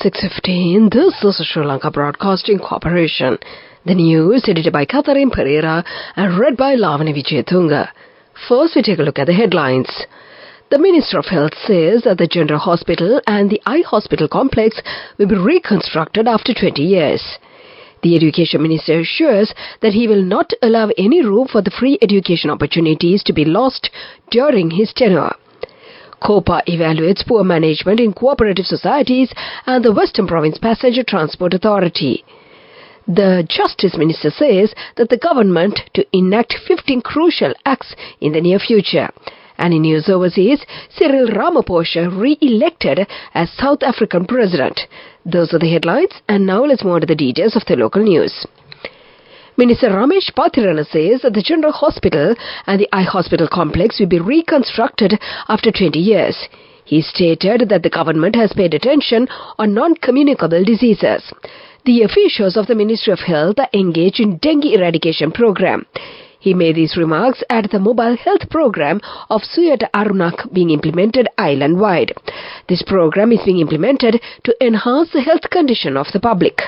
6:15. This is Sri Lanka Broadcasting Corporation. The news edited by Katharine Pereira and read by Lavani Vijayatunga. First, we take a look at the headlines. The Minister of Health says that the General Hospital and the Eye Hospital complex will be reconstructed after 20 years. The Education Minister assures that he will not allow any room for the free education opportunities to be lost during his tenure. COPA evaluates poor management in cooperative societies and the Western Province Passenger Transport Authority. The Justice Minister says that the government to enact 15 crucial acts in the near future. And in news overseas, Cyril Ramaphosa re-elected as South African President. Those are the headlines, and now let's move on to the details of the local news. Minister Ramesh Pathirana says that the General Hospital and the Eye Hospital complex will be reconstructed after 20 years. He stated that the government has paid attention on non-communicable diseases. The officials of the Ministry of Health are engaged in dengue eradication program. He made these remarks at the mobile health program of Suyata Arunak being implemented island-wide. This program is being implemented to enhance the health condition of the public.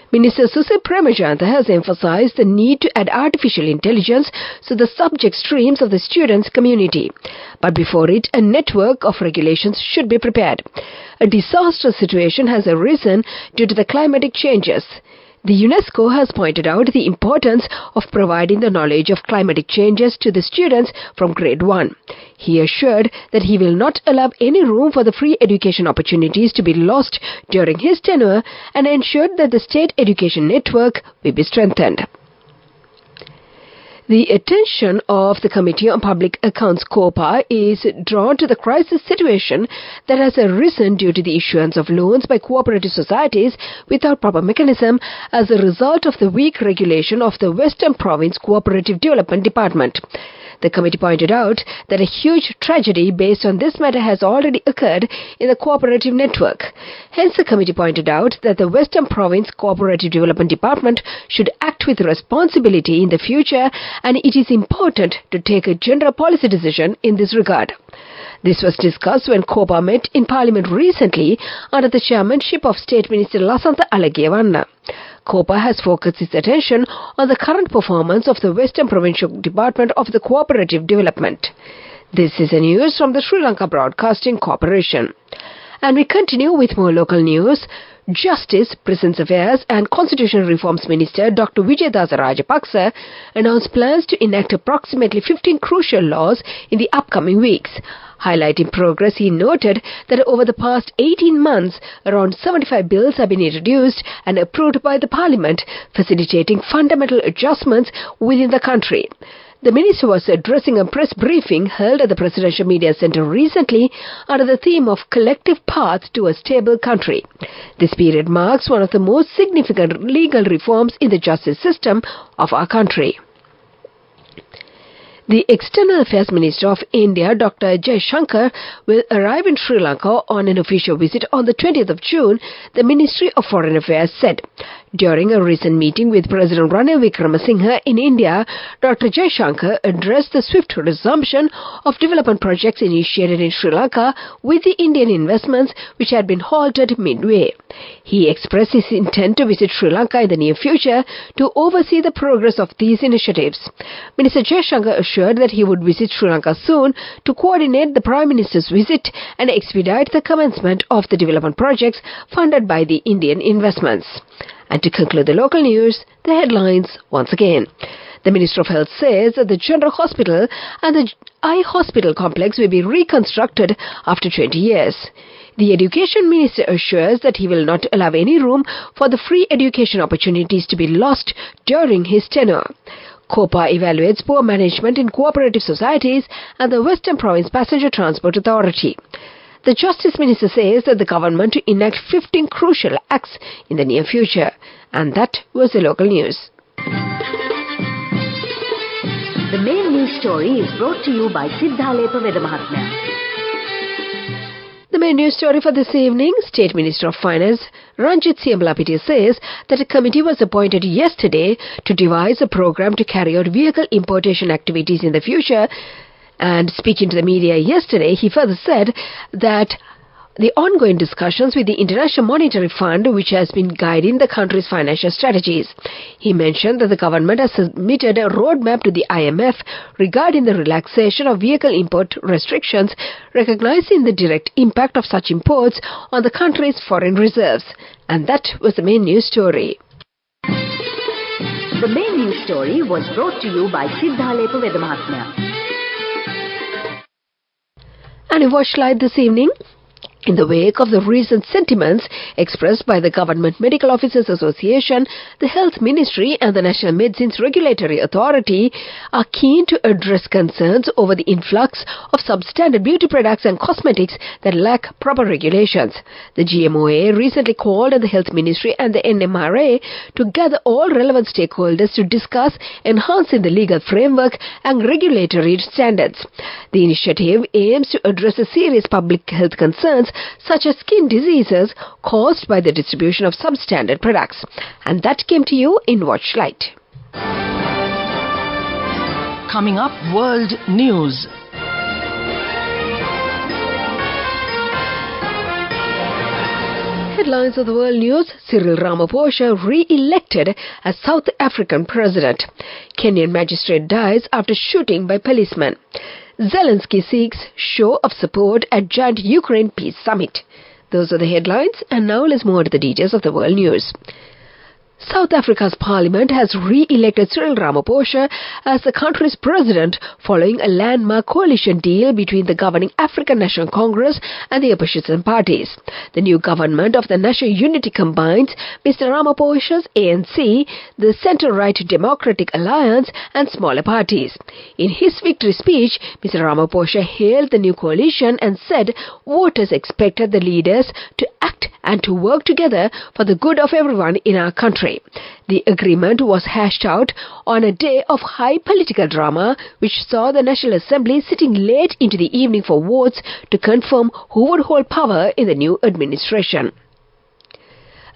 Minister Susil Premajanta has emphasized the need to add artificial intelligence to the subject streams of the students' community. But before it, a network of regulations should be prepared. A disastrous situation has arisen due to the climatic changes. The UNESCO has pointed out the importance of providing the knowledge of climatic changes to the students from grade 1. He assured that he will not allow any room for the free education opportunities to be lost during his tenure and ensured that the state education network will be strengthened. The attention of the Committee on Public Accounts COPA is drawn to the crisis situation that has arisen due to the issuance of loans by cooperative societies without proper mechanism as a result of the weak regulation of the Western Province Cooperative Development Department. The committee pointed out that a huge tragedy based on this matter has already occurred in the cooperative network. Hence, the committee pointed out that the Western Province Cooperative Development Department should act with responsibility in the future, and it is important to take a general policy decision in this regard. This was discussed when COPA met in Parliament recently under the chairmanship of State Minister Lasantha Alagiyawanna. COPA has focused its attention on the current performance of the Western Provincial Department of the Cooperative Development. This is the news from the Sri Lanka Broadcasting Corporation. And we continue with more local news. Justice, Prisons Affairs and Constitutional Reforms Minister Dr. Vijayadasa Rajapaksa announced plans to enact approximately 15 crucial laws in the upcoming weeks. Highlighting progress, he noted that over the past 18 months, around 75 bills have been introduced and approved by the Parliament, facilitating fundamental adjustments within the country. The minister was addressing a press briefing held at the Presidential Media Centre recently under the theme of Collective Path to a Stable Country. This period marks one of the most significant legal reforms in the justice system of our country. The External Affairs Minister of India, Dr. Jaishankar, will arrive in Sri Lanka on an official visit on the 20th of June, the Ministry of Foreign Affairs said. During a recent meeting with President Ranil Wickremesinghe in India, Dr. Jaishankar addressed the swift resumption of development projects initiated in Sri Lanka with the Indian investments which had been halted midway. He expressed his intent to visit Sri Lanka in the near future to oversee the progress of these initiatives. Minister Jaishankar assured that he would visit Sri Lanka soon to coordinate the Prime Minister's visit and expedite the commencement of the development projects funded by the Indian investments. And to conclude the local news, the headlines once again. The Minister of Health says that the General Hospital and the Eye Hospital complex will be reconstructed after 20 years. The Education Minister assures that he will not allow any room for the free education opportunities to be lost during his tenure. COPA evaluates poor management in cooperative societies and the Western Province Passenger Transport Authority. The Justice Minister says that the government to enact 15 crucial acts in the near future. And that was the local news. The main news story is brought to you by Sinhala Vedamahatmya. The main news story for this evening, State Minister of Finance Ranjit Siambalapitiya says that a committee was appointed yesterday to devise a program to carry out vehicle importation activities in the future. And speaking to the media yesterday, he further said that the ongoing discussions with the International Monetary Fund, which has been guiding the country's financial strategies. He mentioned that the government has submitted a roadmap to the IMF regarding the relaxation of vehicle import restrictions, recognizing the direct impact of such imports on the country's foreign reserves. And that was the main news story. The main news story was brought to you by Sinhala. And in Watch Light this evening, in the wake of the recent sentiments expressed by the Government Medical Officers Association, the Health Ministry and the National Medicines Regulatory Authority are keen to address concerns over the influx of substandard beauty products and cosmetics that lack proper regulations. The GMOA recently called on the Health Ministry and the NMRA to gather all relevant stakeholders to discuss enhancing the legal framework and regulatory standards. The initiative aims to address the serious public health concerns such as skin diseases caused by the distribution of substandard products. And that came to you in Watch Light. Coming up, World News. Headlines of the world news: Cyril Ramaphosa re-elected as South African president. Kenyan magistrate dies after shooting by policeman. Zelensky seeks show of support at joint Ukraine peace summit. Those are the headlines, and now let's move on to the details of the world news. South Africa's parliament has re-elected Cyril Ramaphosa as the country's president following a landmark coalition deal between the governing African National Congress and the opposition parties. The new government of the National Unity combines Mr. Ramaphosa's ANC, the centre-right Democratic Alliance and smaller parties. In his victory speech, Mr. Ramaphosa hailed the new coalition and said voters expected the leaders to act and to work together for the good of everyone in our country. The agreement was hashed out on a day of high political drama, which saw the National Assembly sitting late into the evening for votes to confirm who would hold power in the new administration.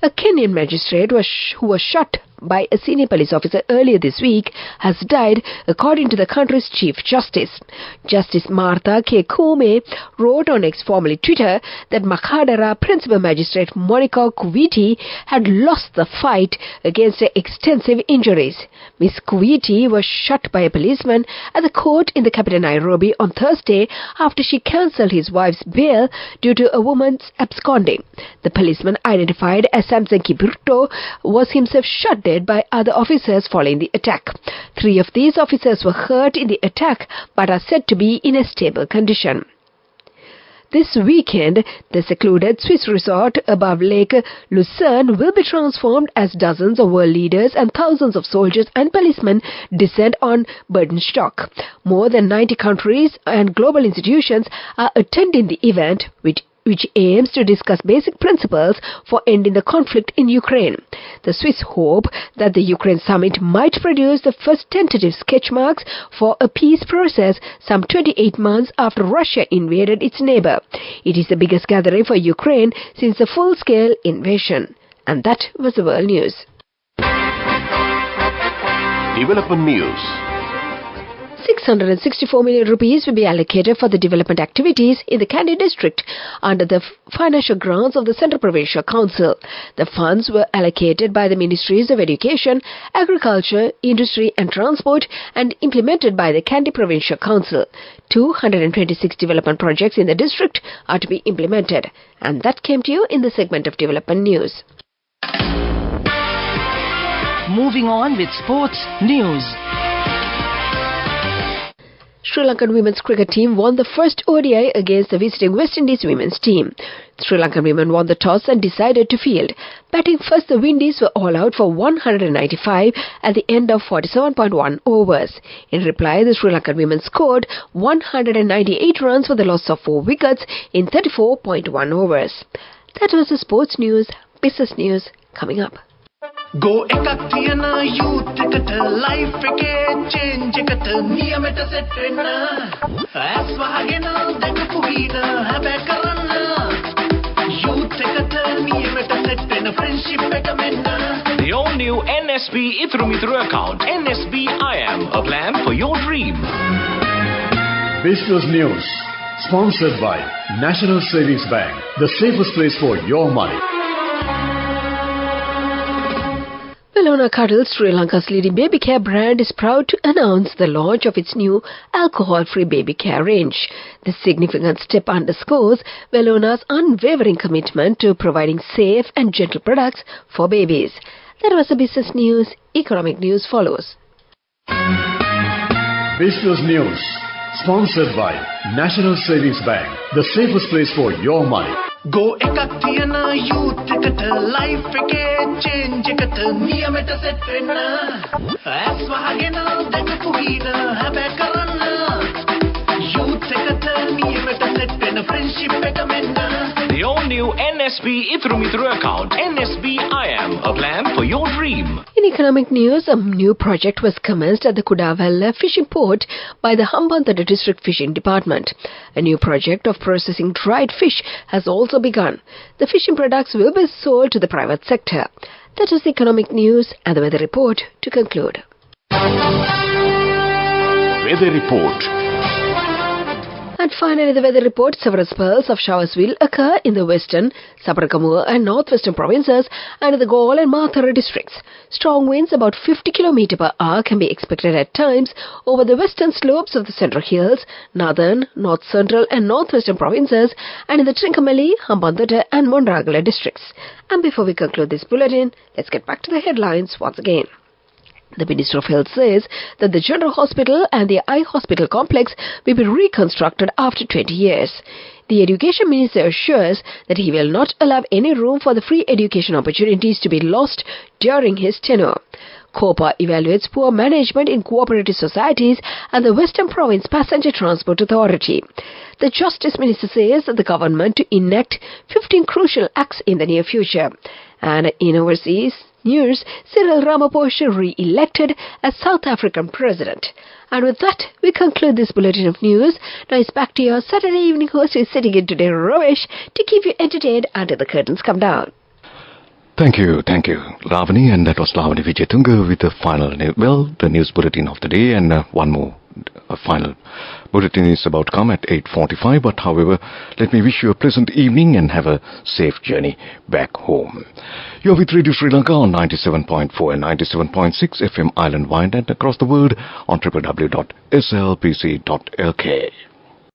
A Kenyan magistrate who was shot by a senior police officer earlier this week has died, according to the country's Chief Justice. Justice Martha K. Koome wrote on X, formerly Twitter, that Makadara Principal Magistrate Monica Kuwiti had lost the fight against her extensive injuries. Miss Kuwiti was shot by a policeman at the court in the capital Nairobi on Thursday after she cancelled his wife's bail due to a woman's absconding. The policeman, identified as Samson Kibirto, was himself shot dead by other officers following the attack. 3 of these officers were hurt in the attack but are said to be in a stable condition. This weekend, the secluded Swiss resort above Lake Lucerne will be transformed as dozens of world leaders and thousands of soldiers and policemen descend on Birkenstock. More than 90 countries and global institutions are attending the event, which aims to discuss basic principles for ending the conflict in Ukraine. The Swiss hope that the Ukraine summit might produce the first tentative sketch marks for a peace process some 28 months after Russia invaded its neighbor. It is the biggest gathering for Ukraine since the full-scale invasion. And that was the world news. Development news. 664 million rupees will be allocated for the development activities in the Kandy district under the financial grants of the Central Provincial Council. The funds were allocated by the Ministries of Education, Agriculture, Industry and Transport and implemented by the Kandy Provincial Council. 226 development projects in the district are to be implemented. And that came to you in the segment of development news. Moving on with sports news. Sri Lankan women's cricket team won the first ODI against the visiting West Indies women's team. Sri Lankan women won the toss and decided to field. Batting first, the Windies were all out for 195 at the end of 47.1 overs. In reply, the Sri Lankan women scored 198 runs for the loss of 4 wickets in 34.1 overs. That was the sports news. Business news coming up. Go ekak thiyana youth eකට life එකේ change එකට නියමෙට set වෙන්න ඇස් වහගෙන දැකපු වීන හැබැ කරන්න youth එකට නියමෙට set වෙන friendship එක මෙන්න. The all-new NSB Ithru Mithru account. NSB I Am, a plan for your dream. Business news. Sponsored by National Savings Bank, the safest place for your money. Bellona Cuddles, Sri Lanka's leading baby care brand, is proud to announce the launch of its new alcohol-free baby care range. This significant step underscores Bellona's unwavering commitment to providing safe and gentle products for babies. That was the business news. Economic news follows. Business news. Sponsored by National Savings Bank, the safest place for your money. Go එකක් තියන youth එකට life එකේ change එකට නියමෙට set වෙන්න ඇස් වහගෙන දැකපු හින හැබැයි කරන්න youth එකට නියමෙට set වෙන්න friendship එක මෙන්න. The all-new NSB Ithru account, NSB IM, a plan for your dream. In economic news, a new project was commenced at the Kudavalla fishing port by the Hambantota District Fishing Department. A new project of processing dried fish has also begun. The fishing products will be sold to the private sector. That is the economic news and the weather report to conclude. Weather report. And finally, the weather report. Several spells of showers will occur in the western, Sabarakamuwa and northwestern provinces and in the Galle and Mathura districts. Strong winds about 50 km per hour can be expected at times over the western slopes of the Central Hills, northern, north central and northwestern provinces and in the Trincomalee, Hambantota and Mondragala districts. And before we conclude this bulletin, let's get back to the headlines once again. The Minister of Health says that the General Hospital and the Eye Hospital complex will be reconstructed after 20 years. The Education Minister assures that he will not allow any room for the free education opportunities to be lost during his tenure. COPA evaluates poor management in cooperative societies and the Western Province Passenger Transport Authority. The Justice Minister says that the government to enact 15 crucial acts in the near future. And in overseas news, Cyril Ramaphosa re-elected as South African president. And with that, we conclude this bulletin of news. Now it's back to your Saturday evening host who is sitting in today, Ramesh, to keep you entertained until the curtains come down. Thank you, Lavani, and that was Lavani Vijayatunga with the news bulletin of the day, and one more final bulletin is about to come at 8:45, but however, let me wish you a pleasant evening and have a safe journey back home. You're with Radio Sri Lanka on 97.4 and 97.6 FM island-wide and across the world on www.slbc.lk.